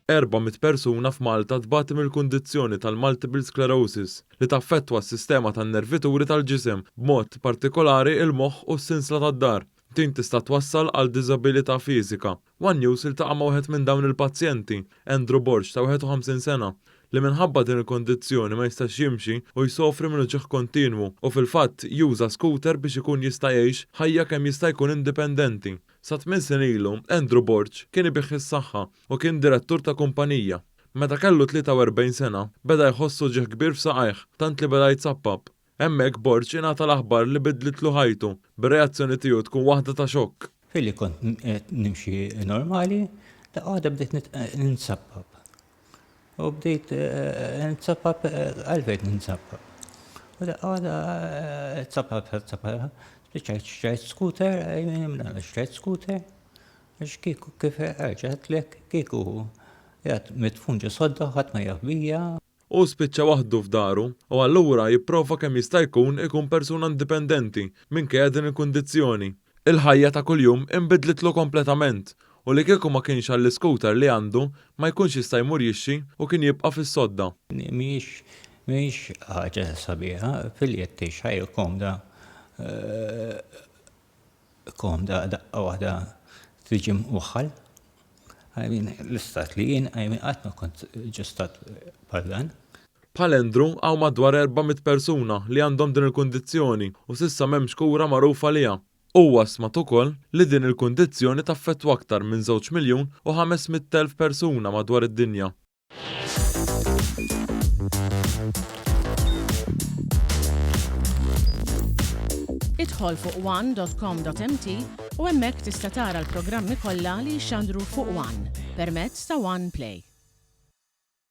400 persuna f'Malta tbati mill-kundizzjoni tal-multiple sclerosis li taffettwa s-sistema tan-nervituri tal-ġisem b'mod partikolari il-moħħ u s-sinsla tad-dar. Din tista' twassal għal diżabilità fiżika. One News iltaqa' ma' wieħed minn dawn il-pazjenti, Andrew Borch ta' 51 sena, li minħabba din il-kondizzjoni ma jistax jimxi u jsofri minn ġieħ kontinwu u fil-fatt juża scooter biex ikun jista' jgħix ħajja kemm jista' jkun indipendenti. Sa 8 snin ilu, Andrew Borch kien ibih is-saħħa u kien direttur ta' kumpanija. Meta kellu 43 sena, beda jħossu ġieħ kbir f'saqajh, tant li beda jitsappab. Hemmhekk Borch ingħata l-aħbar li bidlitlu ħajtu, bir-reazzjoni tiegħu tkun waħda ta' xokk. Filli kont nimxi normali, għada bdejt ninsappab. U bdejt ninsappab għalfejn ninsappab. U għada tsappab, xtrajt scooter, xtrajt scooter, għax kieku kif ħarġat lek, kieku jgħat mitfunġa sodda, ħadd ma jaħbija. U spiċċa waħdu f'daru u allura jipprova kemm jista' jkun persuna indipendenti minkejja din il-kundizzjoni. Il-ħajja ta' kuljum inbidlitlu kompletament u li kieku ma kienx għall-iskuter li għandu ma jkunx jista' jmur jixxi u kien jibqa' fis-sodda. Mhix ħaġa sabiħa fil-jett tgħix ħajja komda daqqa waħda tiġi mwaħħal. L-istat li jien qatt ma kont ġustat bħal dan. Bħal Andrew hawn madwar 400 persuna li għandhom din il-kundizzjoni u s'issa m'hemmx kura magħrufa liha. Huwa smat ukoll li din il-kundizzjoni taffettwa aktar minn 2 miljun u 500,000 persuna madwar id-dinja. Idħol fuq one.com.mt u hemmhekk tista' tara l-programmi kollha li jxandru fuq One permezz ta' One Play.